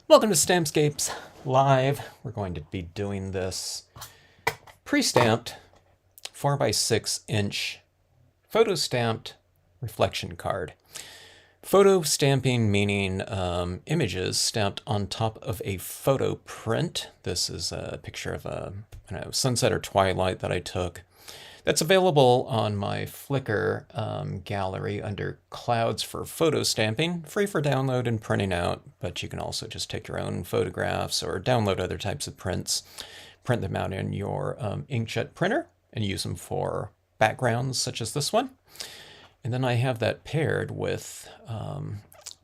Welcome to Stampscapes Live. We're going to be doing this pre-stamped 4x6" photo stamped reflection card. Photo stamping meaning images stamped on top of a photo print. This is a picture of a sunset or twilight that I took. That's available on my Flickr gallery under Clouds for Photo Stamping, free for download and printing out, but you can also just take your own photographs or download other types of prints, print them out in your inkjet printer, and use them for backgrounds such as this one. And then I have that paired with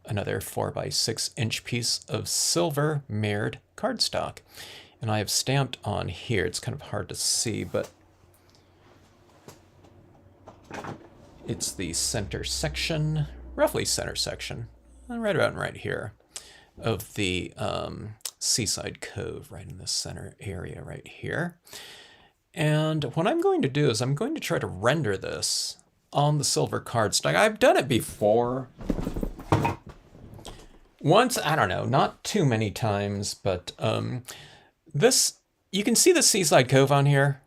another 4x6" piece of silver mirrored cardstock. And I have stamped on here, it's kind of hard to see, but it's the center section, roughly center section, right about right here, of the Seaside Cove, right in the center area right here. And what I'm going to do is I'm going to try to render this on the silver cardstock. I've done it before. Once, I don't know, not too many times, but this, you can see the Seaside Cove on here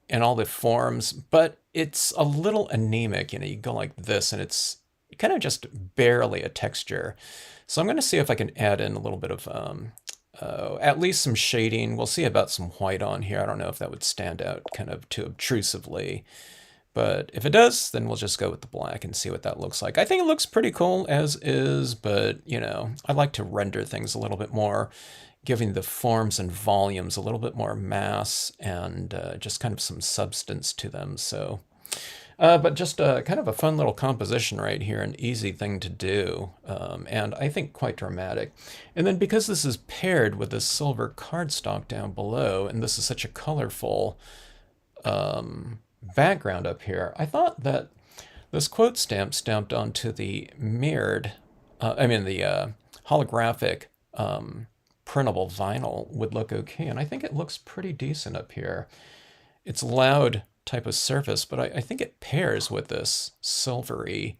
and all the forms, but it's a little anemic. You go like this and it's kind of just barely a texture. So I'm going to see if I can add in a little bit of at least some shading. We'll see about some white on here. I don't know if that would stand out kind of too obtrusively, but if it does, then we'll just go with the black and see what that looks like. I think it looks pretty cool as is, but I like to render things a little bit more, giving the forms and volumes a little bit more mass and just kind of some substance to them. So, but just kind of a fun little composition right here, an easy thing to do, and I think quite dramatic. And then because this is paired with this silver cardstock down below, and this is such a colorful background up here, I thought that this quote stamp stamped onto the mirrored, the holographic printable vinyl would look okay, and I think it looks pretty decent up here. It's loud type of surface, but I think it pairs with this silvery,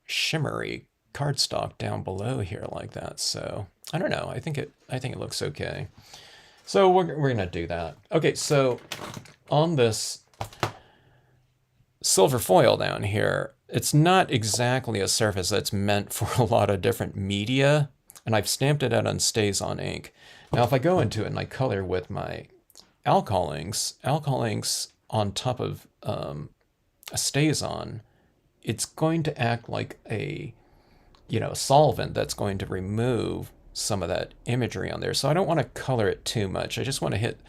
shimmery cardstock down below here like that. So I don't know. I think it looks okay. So we're gonna do that. Okay, so on this silver foil down here, it's not exactly a surface that's meant for a lot of different media, and I've stamped it out on StazOn ink. Now if I go into it and I color with my alcohol inks on top of a StazOn, it's going to act like a solvent that's going to remove some of that imagery on there. So I don't want to color it too much. I just want to hit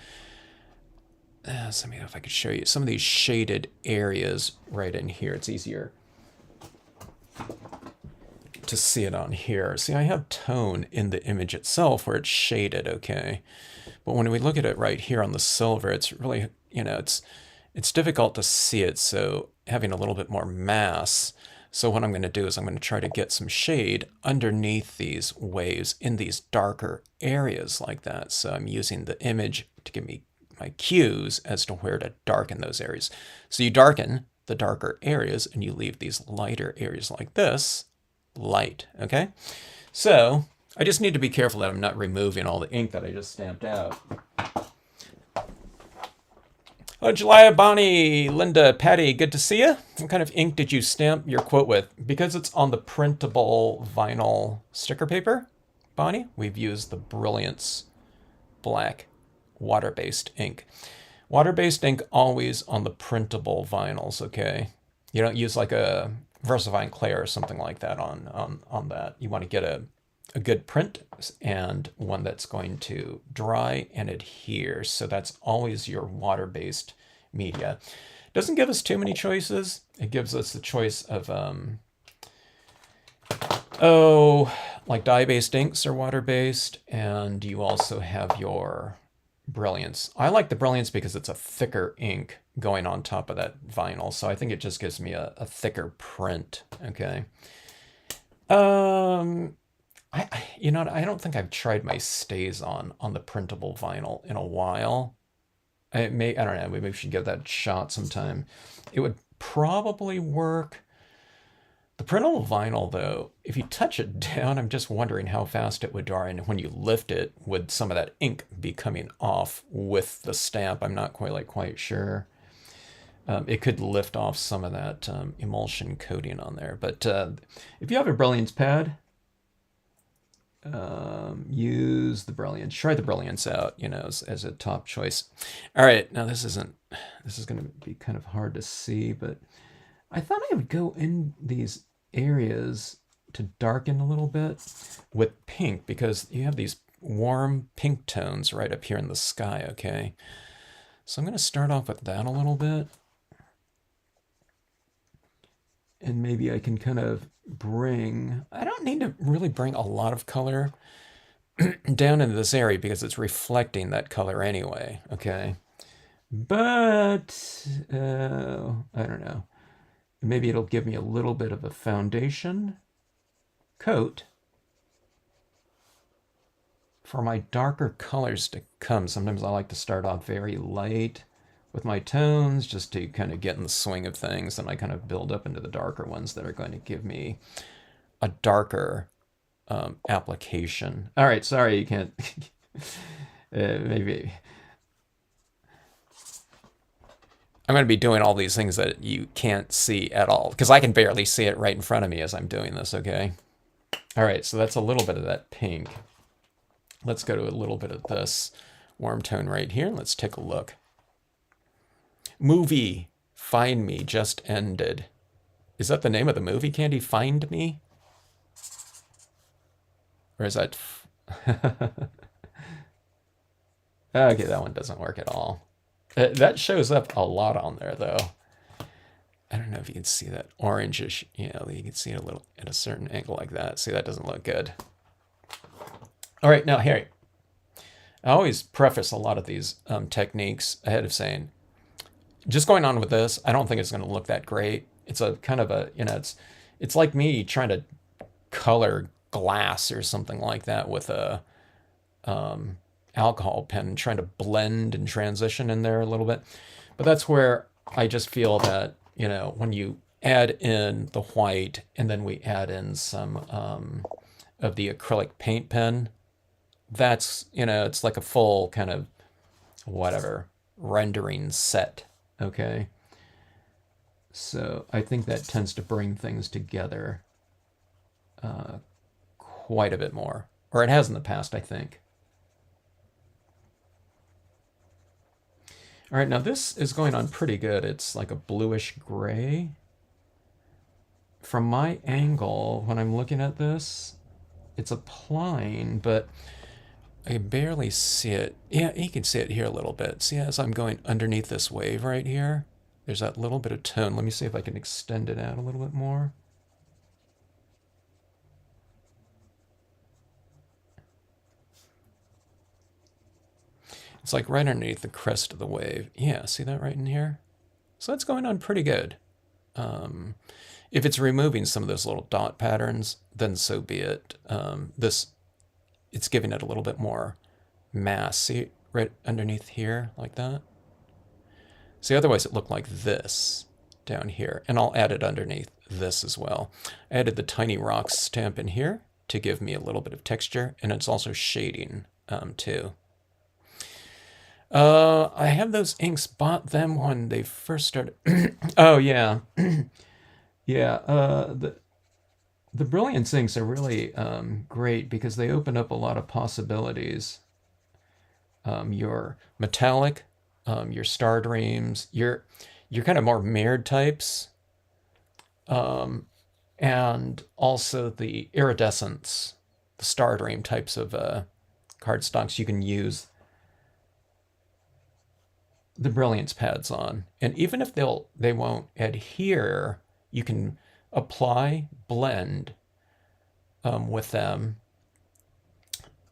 let me know if I could show you some of these shaded areas right in here. It's easier to see it on here. See, I have tone in the image itself where it's shaded, okay? But when we look at it right here on the silver, it's really, it's difficult to see it, so having a little bit more mass. So what I'm going to do is I'm going to try to get some shade underneath these waves in these darker areas like that. So I'm using the image to give me my cues as to where to darken those areas. So you darken the darker areas and you leave these lighter areas like this light, okay? So I just need to be careful that I'm not removing all the ink that I just stamped out. Oh, Julia, Bonnie, Linda, Patty, good to see you. What kind of ink did you stamp your quote with? Because it's on the printable vinyl sticker paper, Bonnie, we've used the Brilliance black water-based ink. Water-based ink always on the printable vinyls, okay? You don't use like a VersaFine clay or something like that on that. You want to get a good print and one that's going to dry and adhere. So that's always your water-based media. Doesn't give us too many choices. It gives us the choice of like dye-based inks are water-based, and you also have your Brilliance. I like the Brilliance because it's a thicker ink going on top of that vinyl, so I think it just gives me a thicker print, okay? I don't think I've tried my StazOn on the printable vinyl in a while. I don't know, maybe we should give that a shot sometime. It would probably work The printable vinyl, though, if you touch it down, I'm just wondering how fast it would dry. And when you lift it, would some of that ink be coming off with the stamp? I'm not quite sure. It could lift off some of that emulsion coating on there. But if you have a Brilliance pad, use the Brilliance. Try the Brilliance out, as a top choice. All right, now this is going to be kind of hard to see, but I thought I would go in these areas to darken a little bit with pink, because you have these warm pink tones right up here in the sky, okay? So I'm going to start off with that a little bit. And maybe I can kind of I don't need to really bring a lot of color down into this area because it's reflecting that color anyway, okay? But, I don't know. Maybe it'll give me a little bit of a foundation coat for my darker colors to come. Sometimes I like to start off very light with my tones just to kind of get in the swing of things, and I kind of build up into the darker ones that are going to give me a darker application. All right, sorry you can't. Maybe I'm going to be doing all these things that you can't see at all, because I can barely see it right in front of me as I'm doing this, okay? All right, so that's a little bit of that pink. Let's go to a little bit of this warm tone right here. Let's take a look. Movie Find Me just ended. Is that the name of the movie, Candy? Find Me? Or is that... Okay, that one doesn't work at all. That shows up a lot on there, though. I don't know if you can see that orangish, you can see it a little at a certain angle like that. See, that doesn't look good. All right, now here. I always preface a lot of these techniques ahead of saying, just going on with this, I don't think it's going to look that great. It's a kind of a, it's like me trying to color glass or something like that with a alcohol pen, trying to blend and transition in there a little bit. But that's where I just feel that, when you add in the white and then we add in some of the acrylic paint pen, that's, it's like a full kind of whatever rendering set, okay? So I think that tends to bring things together quite a bit more, or it has in the past, I think. All right, now this is going on pretty good. It's like a bluish gray. From my angle, when I'm looking at this, it's applying, but I barely see it. Yeah, you can see it here a little bit. See, as I'm going underneath this wave right here, there's that little bit of tone. Let me see if I can extend it out a little bit more. It's like right underneath the crest of the wave. Yeah, see that right in here? So that's going on pretty good. If it's removing some of those little dot patterns, then so be it. It's giving it a little bit more mass. See, right underneath here, like that? See, otherwise it looked like this down here. And I'll add it underneath this as well. I added the tiny rocks stamp in here to give me a little bit of texture, and it's also shading too. I have those inks, bought them when they first started. Oh, yeah. Yeah, the Brilliance inks are really great because they open up a lot of possibilities. Your metallic, your Star Dreams, your kind of more mirrored types, and also the iridescence, the Star Dream types of cardstocks you can use the Brilliance pads on. And even if they won't adhere, you can apply, blend with them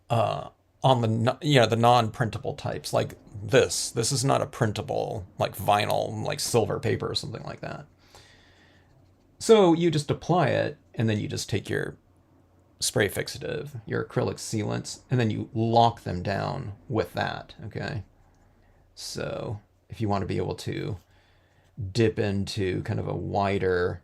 on the non-printable types, like this. This is not a printable, like vinyl, like silver paper or something like that. So you just apply it, and then you just take your spray fixative, your acrylic sealants, and then you lock them down with that, okay? So if you want to be able to dip into kind of a wider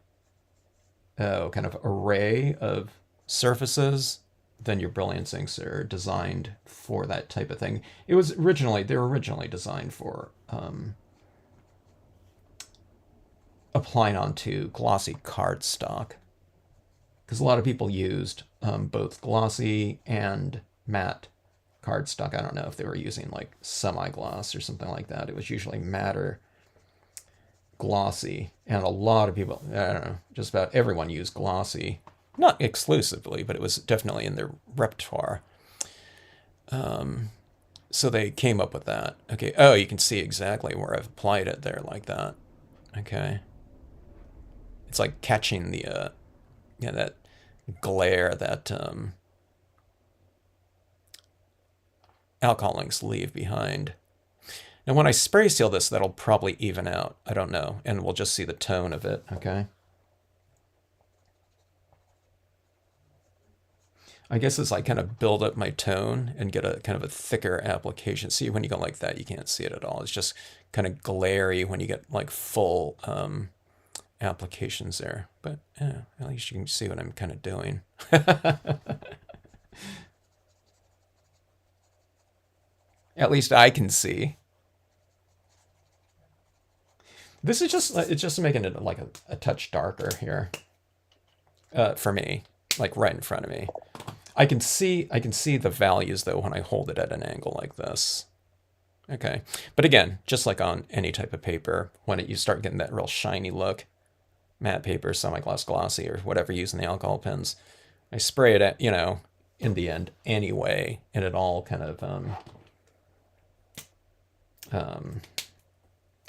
kind of array of surfaces, then your brilliance inks are designed for that type of thing. They were originally designed for applying onto glossy cardstock, because a lot of people used both glossy and matte cardstock. I don't know if they were using like semi-gloss or something like that. It was usually matte or glossy, and a lot of people, I don't know, just about everyone used glossy. Not exclusively, but it was definitely in their repertoire. So they came up with that. Okay, oh, you can see exactly where I've applied it there like that. Okay. It's like catching the, that glare that alcohol inks leave behind. Now when I spray seal this, that'll probably even out. I don't know. And we'll just see the tone of it, okay? I guess as I kind of build up my tone and get a kind of a thicker application. See, when you go like that, you can't see it at all. It's just kind of glary when you get like full applications there. But yeah, at least you can see what I'm kind of doing. At least I can see. This is just, it's just making it like a touch darker here for me, like right in front of me. I can see the values though when I hold it at an angle like this. Okay, but again, just like on any type of paper, when you start getting that real shiny look, matte paper, semi-gloss, glossy, or whatever using the alcohol pens, I spray it at, in the end anyway, and it all kind of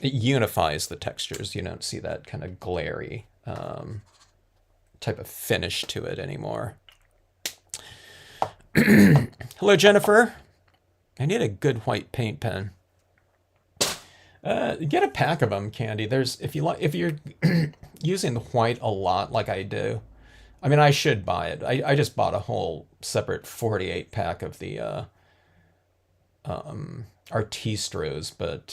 it unifies the textures. You don't see that kind of glary type of finish to it anymore. Hello, Jennifer. I need a good white paint pen. Get a pack of them, Candy. If you're using the white a lot like I do. I mean, I should buy it. I just bought a whole separate 48 pack of the Artistros, but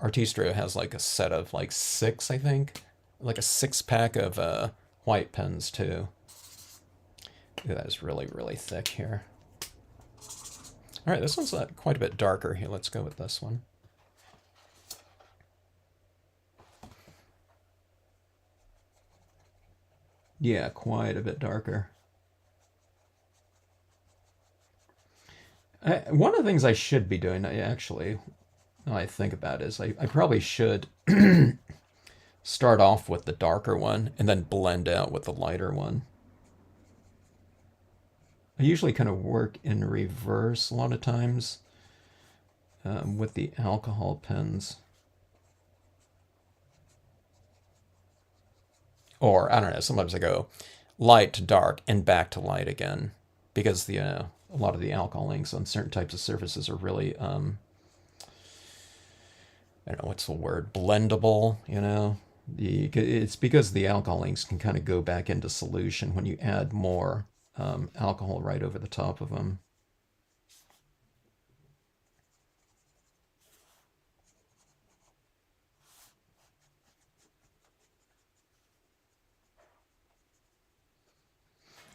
Artistro has like a set of like 6, I think, like a 6-pack of white pens too. That is really, really thick here. All right, this one's quite a bit darker here. Let's go with this one. Yeah, quite a bit darker. One of the things I should be doing, actually, now I think about it, is I probably should start off with the darker one and then blend out with the lighter one. I usually kind of work in reverse a lot of times with the alcohol pens. Or, I don't know, sometimes I go light to dark and back to light again, because a lot of the alcohol inks on certain types of surfaces are really, I don't know, what's the word, blendable, It's because the alcohol inks can kind of go back into solution when you add more alcohol right over the top of them.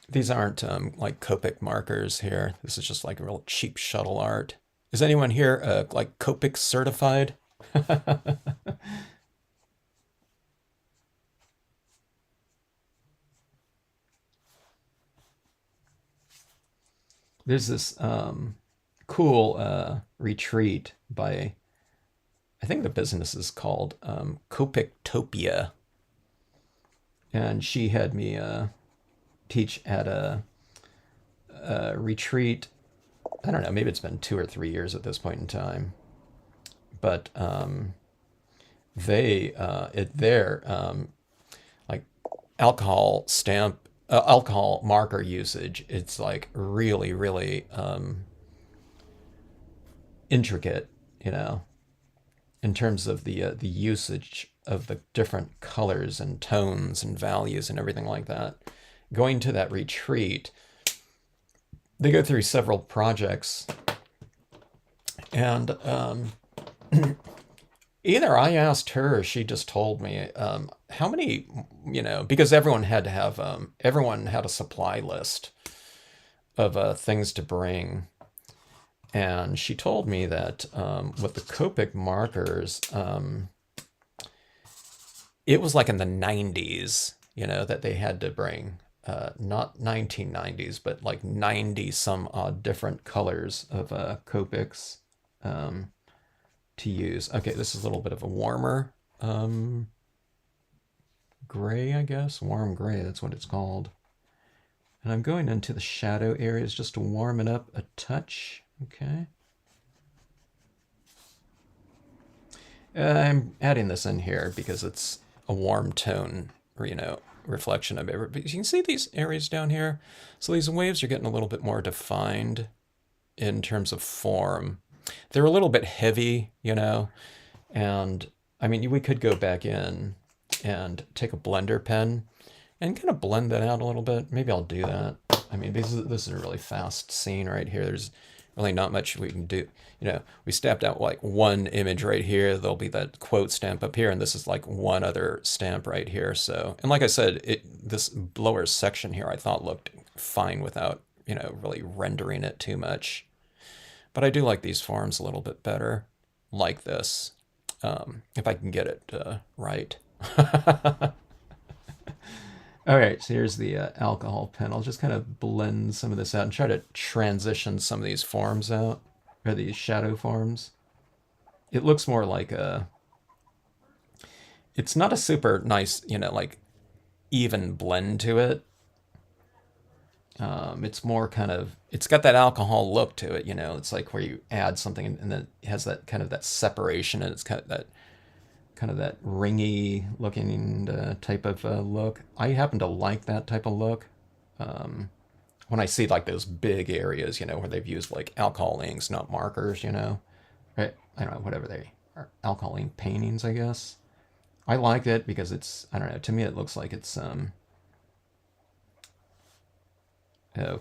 These aren't like Copic markers here. This is just like a real cheap shuttle art. Is anyone here like Copic certified? There's this cool retreat by, I think the business is called Copictopia. And she had me teach at a retreat. I don't know, maybe it's been 2 or 3 years at this point in time. But like alcohol marker usage, it's like really, really intricate, in terms of the usage of the different colors and tones and values and everything like that. Going to that retreat, they go through several projects, and Either I asked her or she just told me how many, because everyone had to have, everyone had a supply list of things to bring. And she told me that with the Copic markers, it was like in the 90s, that they had to bring, not 1990s, but like 90 some odd different colors of Copics to use. Okay, this is a little bit of a warmer gray, I guess. Warm gray, that's what it's called. And I'm going into the shadow areas just to warm it up a touch. Okay. I'm adding this in here because it's a warm tone, reflection of it. But you can see these areas down here. So these waves are getting a little bit more defined in terms of form. They're a little bit heavy, and I mean, we could go back in and take a blender pen and kind of blend that out a little bit. Maybe I'll do that. I mean, this is a really fast scene right here. There's really not much we can do. We stamped out like one image right here. There'll be that quote stamp up here, and this is like one other stamp right here. So, and like I said, this lower section here I thought looked fine without, really rendering it too much. But I do like these forms a little bit better, like this, if I can get it right. All right, so here's the alcohol pen. I'll just kind of blend some of this out and try to transition some of these forms out, or these shadow forms. It looks more like it's not a super nice, like even blend to it. It's more kind of, it's got that alcohol look to it, it's like where you add something and then it has that kind of that separation, and it's kind of that ringy looking type of look. I happen to like that type of look. When I see like those big areas, where they've used like alcohol inks, not markers, right? I don't know, whatever they are, alcohol ink paintings, I guess. I like it because it's, I don't know, to me it looks like it's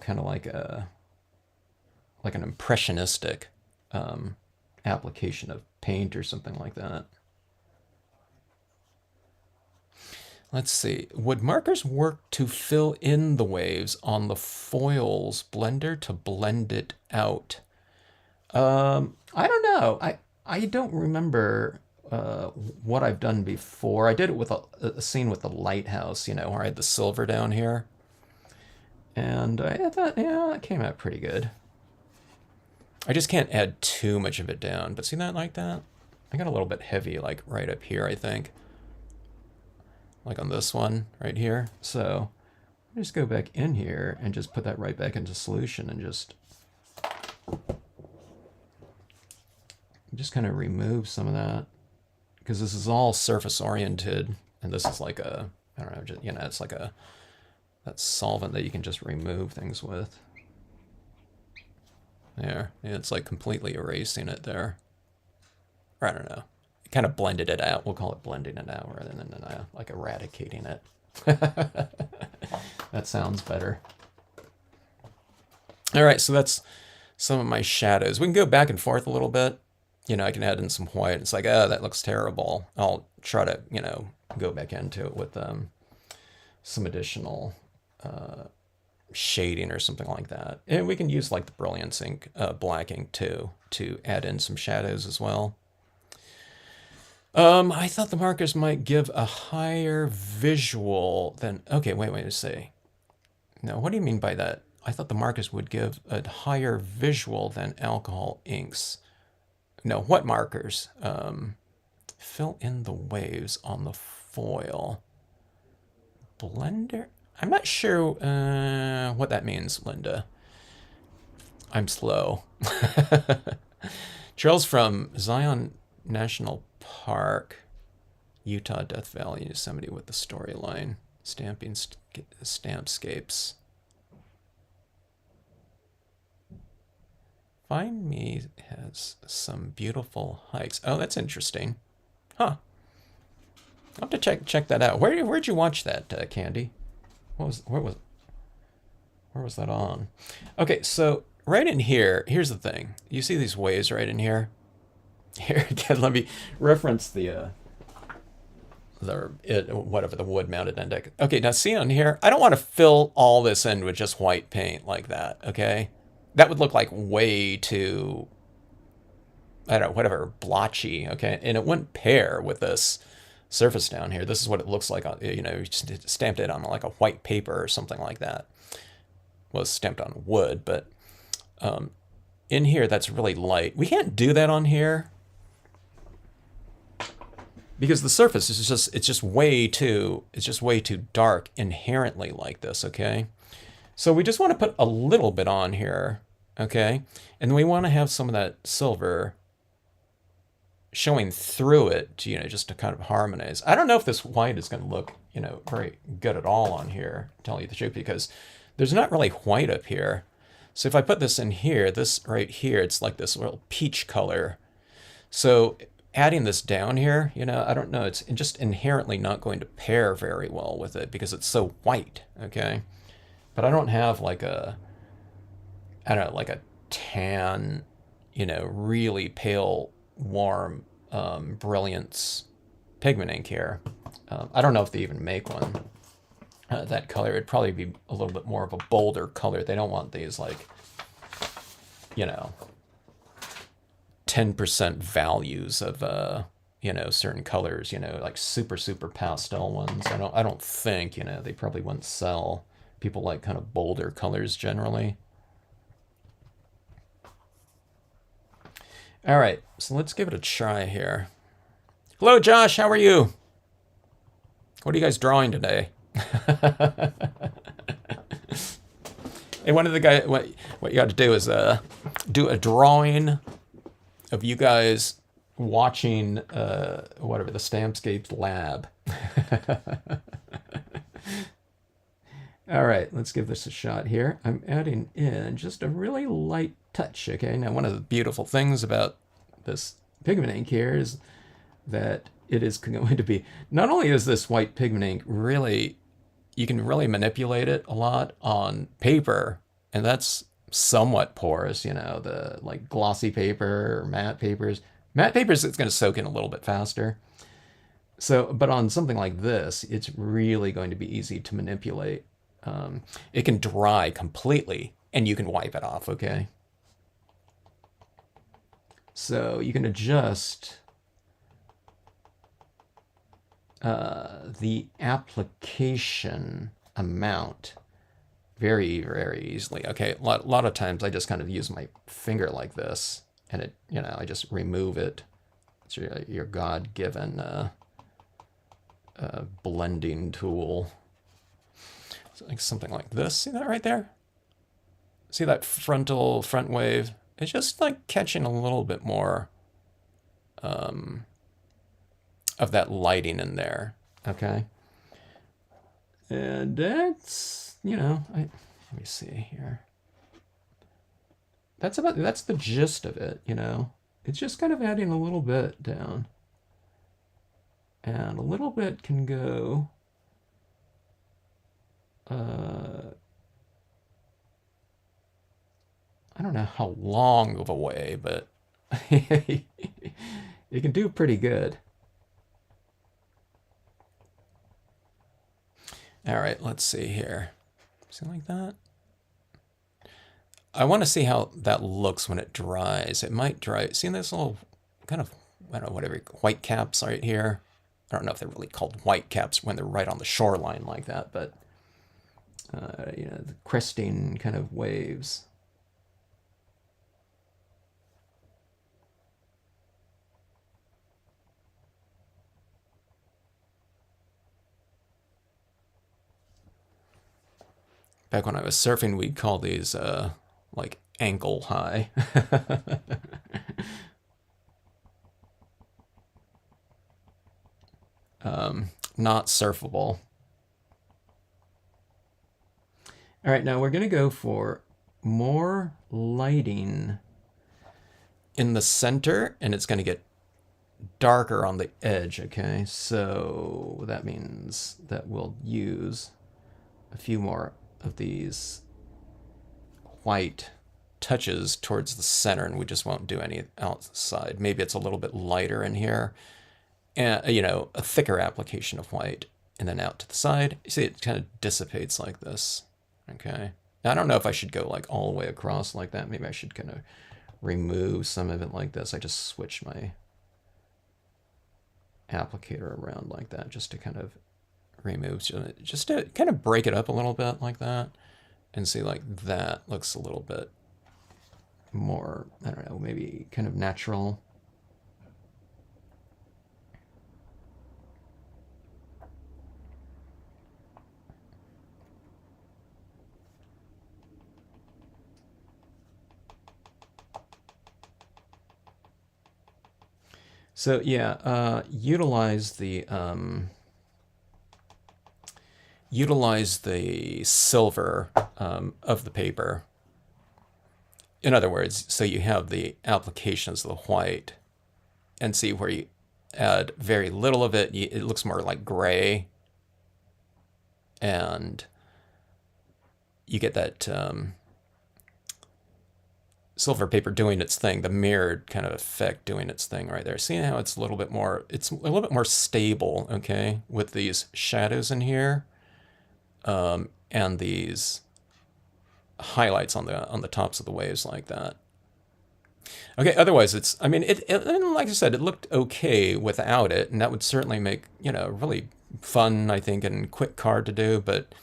kind of like an impressionistic application of paint or something like that. Let's see. Would markers work to fill in the waves on the foils blender to blend it out? I don't know. I don't remember what I've done before. I did it with a scene with the lighthouse, where I had the silver down here. And I thought, yeah, that came out pretty good. I just can't add too much of it down. But see that like that? I got a little bit heavy, like right up here, I think. Like on this one right here. So I just go back in here and just put that right back into solution and just kind of remove some of that, because this is all surface oriented, and this is like a, I don't know, just, it's like that solvent that you can just remove things with. There, yeah, it's like completely erasing it there. Or I don't know. Kind of blended it out. We'll call it blending it out rather than like eradicating it. That sounds better. All right, so that's some of my shadows. We can go back and forth a little bit. I can add in some white. It's like, oh, that looks terrible. I'll try to, go back into it with some additional shading or something like that. And we can use like the Brilliance ink, black ink too, to add in some shadows as well. I thought the markers might give a higher visual than, okay, wait a second. No, what do you mean by that? I thought the markers would give a higher visual than alcohol inks. No, what markers? Fill in the waves on the foil. Blender? I'm not sure what that means, Linda. I'm slow. Charles from Zion National Park, Utah Death Valley, Yosemite with the storyline. Stamping Stampscapes. Find Me has some beautiful hikes. Oh, that's interesting. Huh. I'll have to check that out. Where'd you watch that, Candy? Where was that on? Okay, so right in here, here's the thing. You see these waves right in here? Here again, let me reference whatever the wood mounted index. Okay, now see on here, I don't want to fill all this in with just white paint like that, okay? That would look like way too, I don't know, whatever, blotchy, okay? And it wouldn't pair with this surface down here. This is what it looks like, you know, you just stamped it on like a white paper or something like that. Well, it's stamped on wood, but in here, that's really light. We can't do that on here because the surface is just, it's just way too dark inherently like this, okay? So we just want to put a little bit on here, okay? And we want to have some of that silver showing through it, to, you know, just to kind of harmonize. I don't know if this white is going to look, you know, very good at all on here, to tell you the truth, because there's not really white up here. So if I put this in here, this right here, it's like this little peach color. So adding this down here, you know, I don't know, it's just inherently not going to pair very well with it because it's so white, okay? But I don't have like a, I don't know, like a tan, you know, really pale, warm, brilliance pigment ink here. I don't know if they even make one. That color, it'd probably be a little bit more of a bolder color. They don't want these like, you know, 10% values of, you know, certain colors, you know, like super, super pastel ones. I don't think, you know, they probably wouldn't sell. People like kind of bolder colors generally. All right, so let's give it a try here. Hello, Josh, how are you? What are you guys drawing today? Hey, one of the guys, what you got to do is do a drawing of you guys watching whatever, the Stampscapes lab. All right, let's give this a shot here. I'm adding in just a really light touch, okay? Now, one of the beautiful things about this pigment ink here is that it is going to be, not only is this white pigment ink really, you can really manipulate it a lot on paper, and that's somewhat porous, you know, the like glossy paper or matte papers. Matte papers, it's going to soak in a little bit faster. So, but on something like this, it's really going to be easy to manipulate. It can dry completely, and you can wipe it off, okay? So you can adjust the application amount very, very easily. Okay, a lot of times I just kind of use my finger like this, and it, you know, I just remove it. It's your God-given blending tool. So like something like this. See that right there? See that front wave? It's just like catching a little bit more of that lighting in there, okay? And that's, you know, let me see here. That's the gist of it, you know? It's just kind of adding a little bit down. And a little bit can go, I don't know how long of a way, but you can do pretty good. All right, let's see here. Something like that. I want to see how that looks when it dries. It might dry. See this little kind of, I don't know, whatever, white caps right here. I don't know if they're really called white caps when they're right on the shoreline like that, but, you know, the cresting kind of waves. Back when I was surfing, we'd call these like ankle high. Not surfable. All right, now we're going to go for more lighting in the center, and it's going to get darker on the edge, okay? So that means that we'll use a few more of these white touches towards the center, and we just won't do any outside. Maybe it's a little bit lighter in here, and you know, a thicker application of white, and then out to the side. You see, it kind of dissipates like this. Okay. Now, I don't know if I should go like all the way across like that. Maybe I should kind of remove some of it like this. I just switch my applicator around like that just to kind of remove, just to kind of break it up a little bit like that, and see, like, that looks a little bit more, I don't know, maybe kind of natural. So yeah, utilize the silver of the paper. In other words, so you have the applications of the white, and see where you add very little of it, it looks more like gray, and you get that silver paper doing its thing, the mirrored kind of effect doing its thing right there. See how it's a little bit more stable, okay, with these shadows in here, and these highlights on the tops of the waves like that. Okay, otherwise it's, I mean, and like I said, it looked okay without it, and that would certainly make, you know, really fun, I think, and quick card to do, but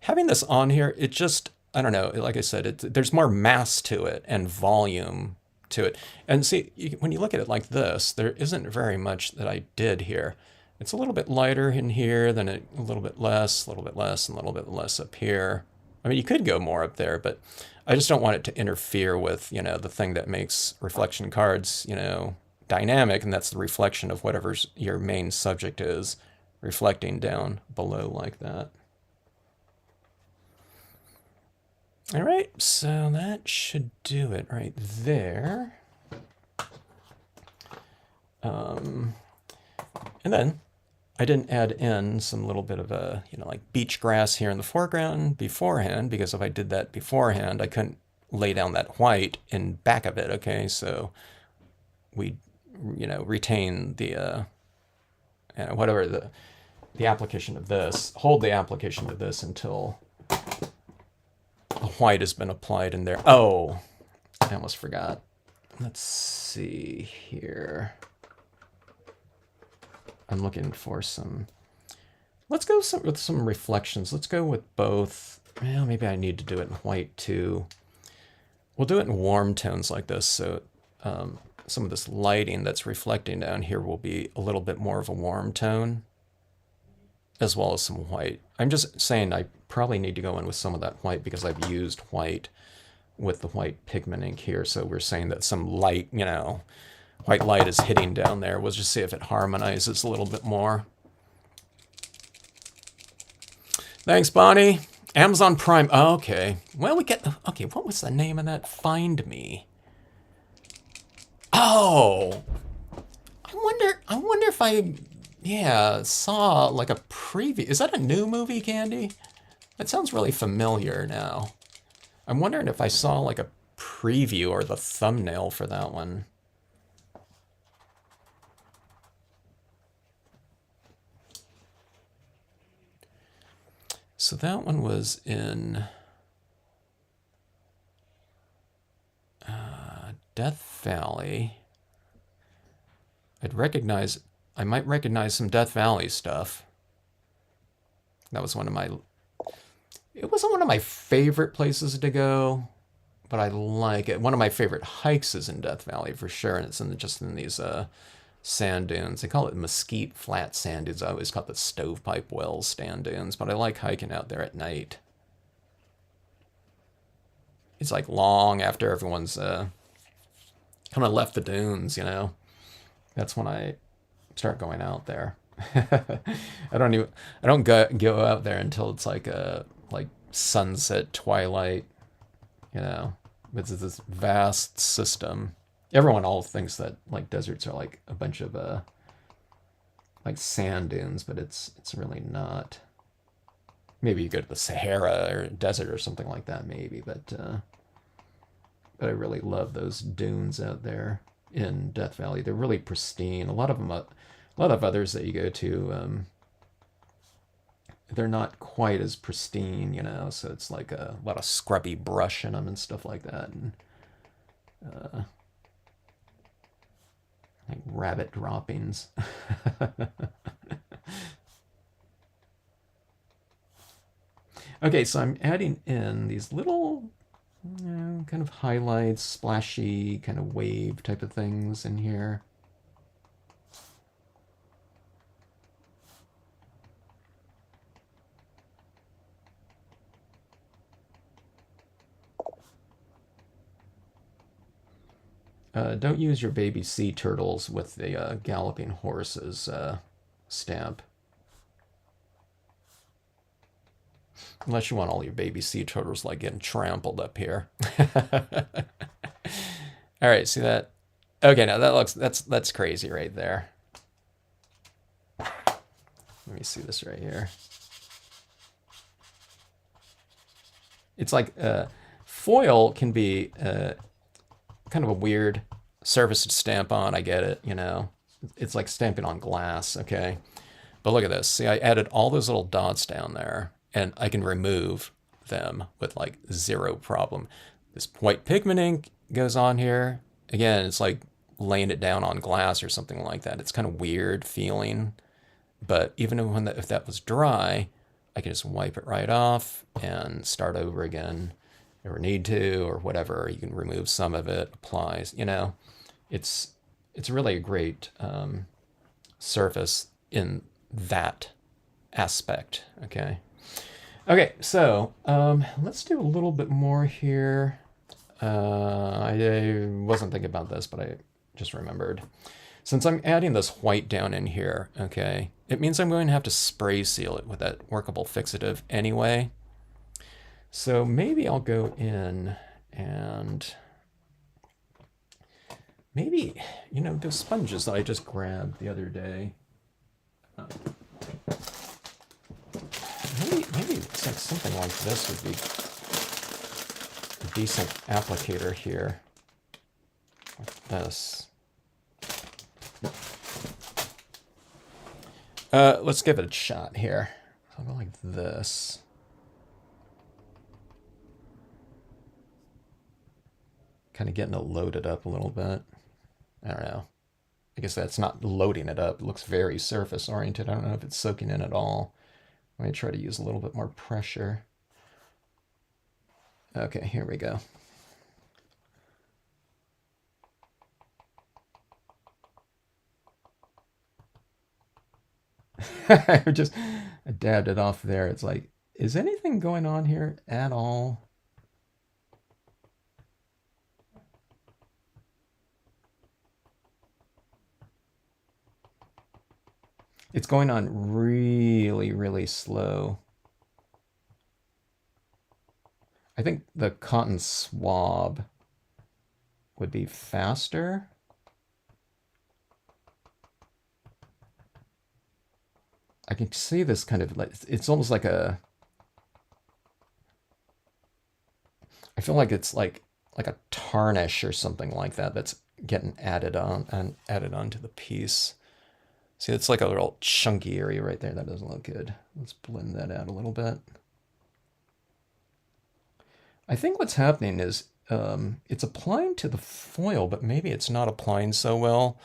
having this on here, it just, I don't know, like I said, there's more mass to it and volume to it. And see, when you look at it like this, there isn't very much that I did here. It's a little bit lighter in here, then a little bit less, and a little bit less up here. I mean, you could go more up there, but I just don't want it to interfere with, you know, the thing that makes reflection cards, you know, dynamic, and that's the reflection of whatever your main subject is, reflecting down below like that. All right, so that should do it right there. And then I didn't add in some little bit of a, you know, like beach grass here in the foreground beforehand, because if I did that beforehand, I couldn't lay down that white in back of it, okay? So we, you know, retain the, whatever the application of this, hold the application of this until the white has been applied in there. Oh, I almost forgot. Let's see here. I'm looking for some, let's go with some reflections. Let's go with both. Well, maybe I need to do it in white too. We'll do it in warm tones like this. So some of this lighting that's reflecting down here will be a little bit more of a warm tone, as well as some white. I'm just saying I probably need to go in with some of that white because I've used white with the white pigment ink here. So we're saying that some light, you know, white light is hitting down there. We'll just see if it harmonizes a little bit more. Thanks, Bonnie. Amazon Prime. Oh, okay. Well, we get, okay, what was the name of that? Find Me. Oh, I wonder if I, yeah, saw like a preview. Is that a new movie, Candy? That sounds really familiar now. I'm wondering if I saw like a preview or the thumbnail for that one. So that one was in Death Valley. I might recognize some Death Valley stuff. That was one of my, it wasn't one of my favorite places to go, but I like it. One of my favorite hikes is in Death Valley for sure, and it's just in these sand dunes. They call it Mesquite Flat Sand Dunes. I always call it the Stovepipe Wells Sand Dunes, but I like hiking out there at night. It's like long after everyone's kind of left the dunes, you know. That's when I start going out there. I don't go out there until it's like sunset, twilight, you know. It's this vast system. Everyone all thinks that like deserts are like a bunch of like sand dunes, but it's really not. Maybe you go to the Sahara or desert or something like that, maybe, but But I really love those dunes out there in Death Valley. They're really pristine. A lot of them, a lot of others that you go to, they're not quite as pristine, you know. So it's like a lot of scrubby brush in them and stuff like that, and like rabbit droppings. Okay, so I'm adding in these little, you know, kind of highlights, splashy, kind of wave type of things in here. Don't use your baby sea turtles with the Galloping Horses stamp. Unless you want all your baby sea turtles like getting trampled up here. All right, see that? Okay, now that looks, that's crazy right there. Let me see this right here. It's like foil can be kind of a weird surface to stamp on. I get it, you know. It's like stamping on glass, okay? But look at this. See, I added all those little dots down there, and I can remove them with like zero problem. This white pigment ink goes on here. Again, it's like laying it down on glass or something like that. It's kind of weird feeling, but even when if that was dry, I can just wipe it right off and start over again or need to, or whatever. You can remove some of it, applies, you know. It's really a great surface in that aspect, okay? Okay, so let's do a little bit more here. I wasn't thinking about this, but I just remembered. Since I'm adding this white down in here, okay, it means I'm going to have to spray seal it with that workable fixative anyway. So maybe I'll go in and maybe, you know, those sponges that I just grabbed the other day. Maybe it's like something like this would be a decent applicator here. Like this. Let's give it a shot here. I'll go like this. Kind of getting it loaded up a little bit. I don't know. I guess that's not loading it up. It looks very surface oriented. I don't know if it's soaking in at all. Let me try to use a little bit more pressure. Okay, here we go. I dabbed it off there. It's like, is anything going on here at all? It's going on really, really slow. I think the cotton swab would be faster. I can see this kind of like, it's almost like a, I feel like it's like a tarnish or something like that that's getting added on and added onto the piece. See, it's like a little chunky area right there. That doesn't look good. Let's blend that out a little bit. I think what's happening is it's applying to the foil, but maybe it's not applying so well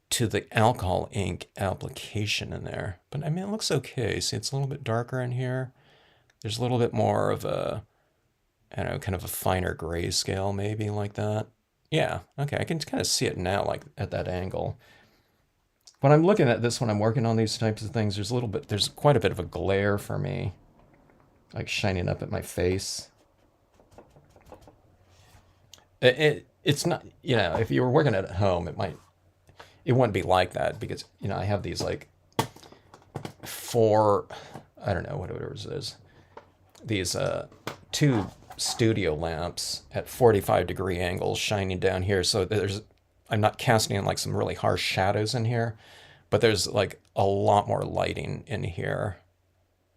to the alcohol ink application in there. But I mean, it looks okay. See, it's a little bit darker in here. There's a little bit more of a, I don't know, kind of a finer grayscale maybe like that. Yeah, okay, I can kind of see it now like at that angle. When I'm looking at this, when I'm working on these types of things, there's quite a bit of a glare for me, like shining up at my face. It's not, you know, if you were working at home, it wouldn't be like that because, you know, I have these like I don't know, whatever it is, these two studio lamps at 45-degree angles shining down here. So I'm not casting in like some really harsh shadows in here, but there's like a lot more lighting in here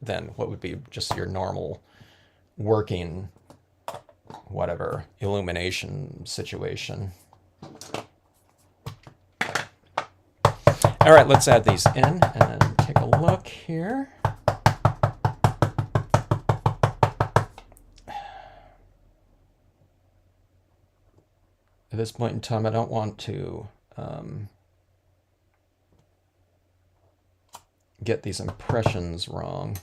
than what would be just your normal working whatever illumination situation. All right, let's add these in and take a look here. At this point in time, I don't want to get these impressions wrong.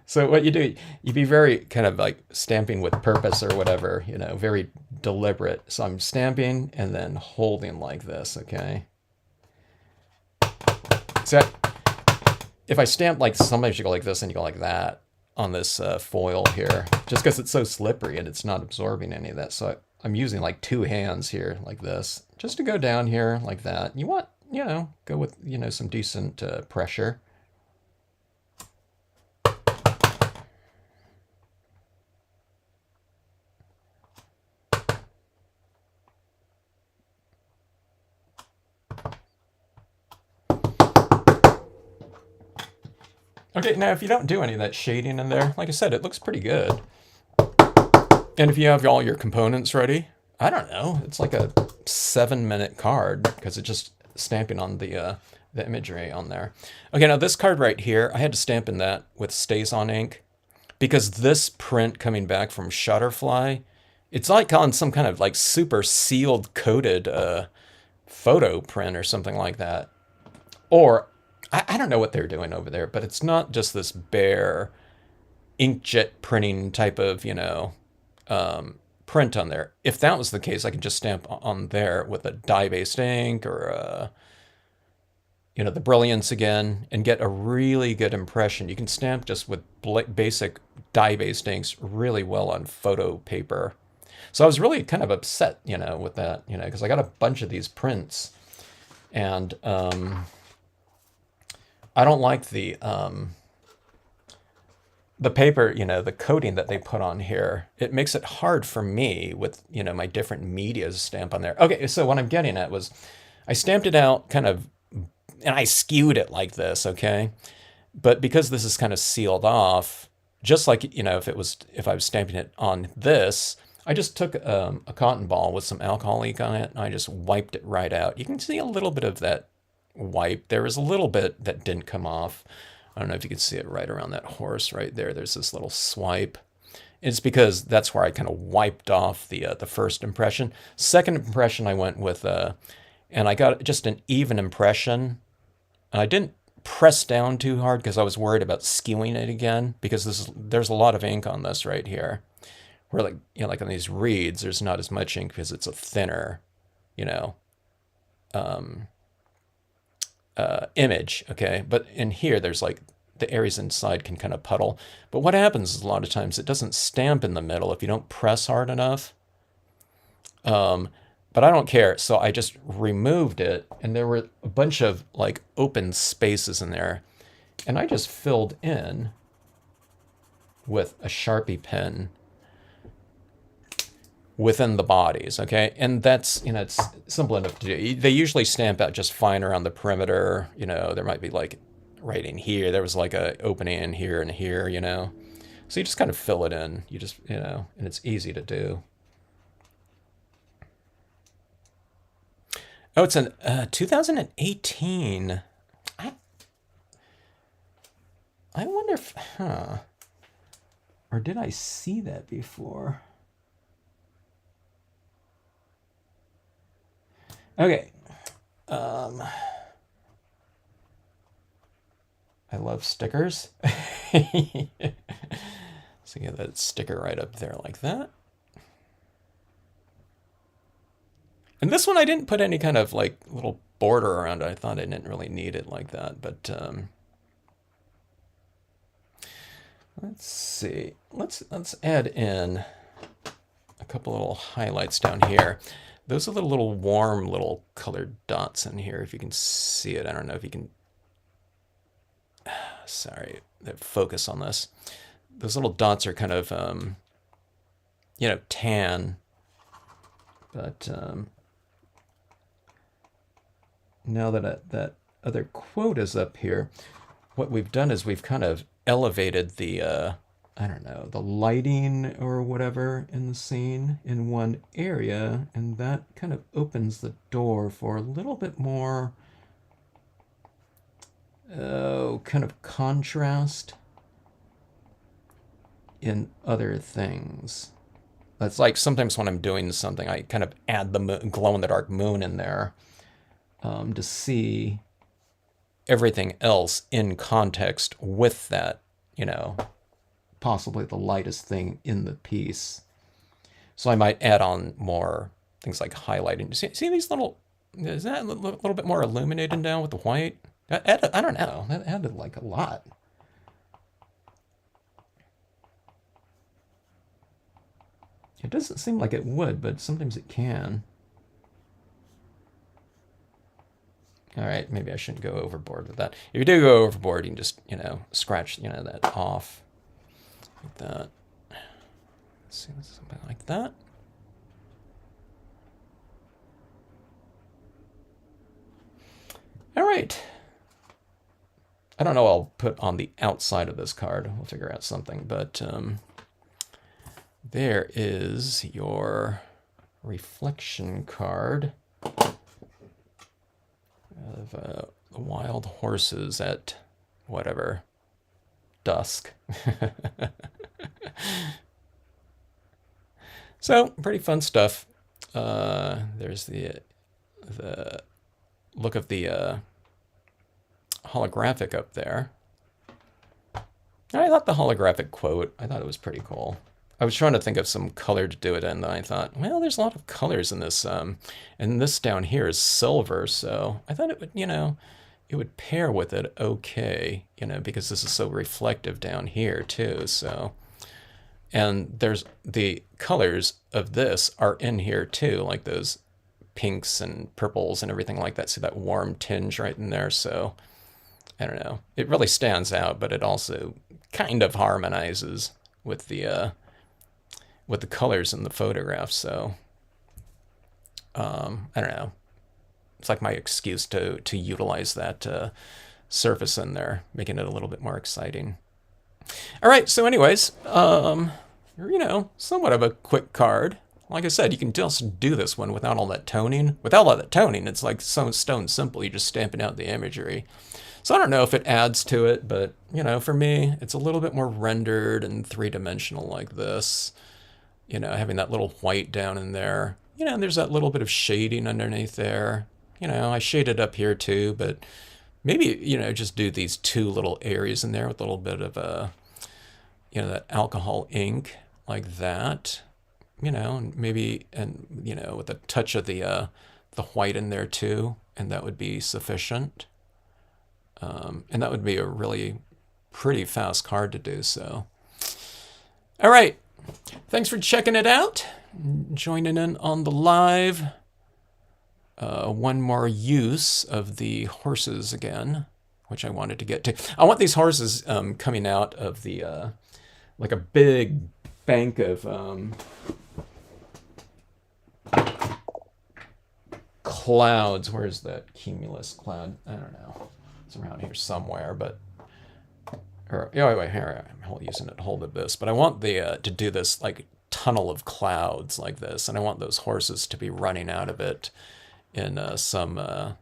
So what you do, you be very kind of like stamping with purpose or whatever, you know, very deliberate. So I'm stamping and then holding like this, okay? So if I stamp like, sometimes you go like this and you go like that on this foil here, just because it's so slippery and it's not absorbing any of that. So I'm using like two hands here like this, just to go down here like that. You want, you know, go with, you know, some decent pressure. Okay, now if you don't do any of that shading in there, like I said, it looks pretty good. And if you have all your components ready, I don't know, it's like a 7-minute card because it's just stamping on the imagery on there. Okay, now this card right here, I had to stamp in that with StazOn ink because this print coming back from Shutterfly, it's like on some kind of like super sealed coated photo print or something like that. Or I don't know what they're doing over there, but it's not just this bare inkjet printing type of, you know, print on there. If that was the case, I could just stamp on there with a dye-based ink or, you know, the Brilliance again and get a really good impression. You can stamp just with basic dye-based inks really well on photo paper. So I was really kind of upset, you know, with that, you know, because I got a bunch of these prints and I don't like the paper, you know, the coating that they put on here. It makes it hard for me with, you know, my different medias stamp on there. Okay, so what I'm getting at was I stamped it out kind of, and I skewed it like this, okay? But because this is kind of sealed off, just like, you know, if I was stamping it on this, I just took a cotton ball with some alcohol ink on it, and I just wiped it right out. You can see a little bit of that wipe. There was a little bit that didn't come off. I don't know if you can see it right around that horse right there. There's this little swipe. It's because that's where I kind of wiped off the first impression. Second impression I went with, and I got just an even impression. I didn't press down too hard because I was worried about skewing it again because there's a lot of ink on this right here. Where like, you know, like on these reeds, there's not as much ink because it's a thinner, you know, image, okay? But in here, there's like the areas inside can kind of puddle. But what happens is a lot of times it doesn't stamp in the middle if you don't press hard enough. But I don't care, so I just removed it, and there were a bunch of like open spaces in there, and I just filled in with a Sharpie pen within the bodies, okay? And that's, you know, it's simple enough to do. They usually stamp out just fine around the perimeter, you know, there might be like right in here, there was like a opening in here and here, you know? So you just kind of fill it in, you just, you know, and it's easy to do. Oh, it's in 2018. I wonder if, or did I see that before? Okay. I love stickers. So get that sticker right up there like that. And this one I didn't put any kind of like little border around it. I thought I didn't really need it like that, but let's see. Let's add in a couple little highlights down here. Those are the little warm little colored dots in here, if you can see it. I don't know if you can, sorry, focus on this. Those little dots are kind of, you know, tan, but now that that other quote is up here, what we've done is we've kind of elevated the I don't know, the lighting or whatever in the scene in one area, and that kind of opens the door for a little bit more, kind of contrast in other things. That's like sometimes when I'm doing something, I kind of add the glow-in-the-dark moon in there to see everything else in context with that, possibly the lightest thing in the piece. So I might add on more things like highlighting. See these little, is that a little bit more illuminated now with the white? I don't know, that added like a lot. It doesn't seem like it would, but sometimes it can. All right, maybe I shouldn't go overboard with that. If you do go overboard, you can just, scratch, that off. Like that. Let's see, something like that. All right. I don't know what I'll put on the outside of this card. We'll figure out something, but there is your reflection card of the wild horses at whatever, dusk. So pretty fun stuff. There's the look of the holographic up there. I thought the holographic quote, I thought it was pretty cool. I was trying to think of some color to do it in, and I thought, well, there's a lot of colors in this, and this down here is silver, so I thought it would, it would pair with it okay, because this is so reflective down here too, so. And there's the colors of this are in here too, like those pinks and purples and everything like that. See that warm tinge right in there, so I don't know. It really stands out, but it also kind of harmonizes with the colors in the photograph, so I don't know. It's like my excuse to utilize that surface in there, making it a little bit more exciting. All right, so anyways, somewhat of a quick card. Like I said, you can just do this one without all that toning. Without all that toning, it's like so stone simple. You're just stamping out the imagery. So I don't know if it adds to it, but, for me, it's a little bit more rendered and three-dimensional like this. Having that little white down in there. And there's that little bit of shading underneath there. I shaded up here too, but maybe, just do these two little areas in there with a little bit of that alcohol ink like that. And maybe, with a touch of the white in there too, and that would be sufficient. And that would be a really pretty fast card to do so. All right. Thanks for checking it out, joining in on the live. One more use of the horses again, which I wanted to get to. I want these horses coming out of the, like a big bank of clouds. Where's that cumulus cloud? I don't know. It's around here somewhere, but... wait, here, I'm using it to hold of this. But I want the to do this, like, tunnel of clouds like this, and I want those horses to be running out of it in some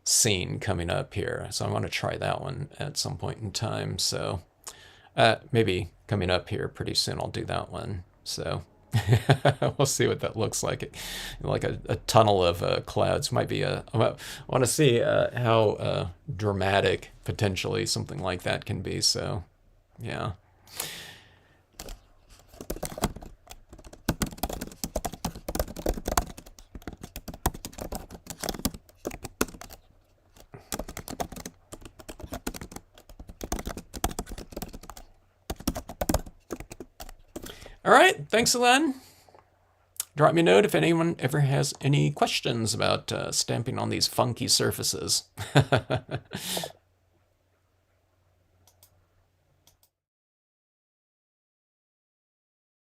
scene coming up here. So I want to try that one at some point in time. So maybe coming up here pretty soon I'll do that one. So we'll see what that looks like. Like a tunnel of clouds might be I want to see how dramatic potentially something like that can be. So yeah. All right, thanks, Elen. Drop me a note if anyone ever has any questions about stamping on these funky surfaces.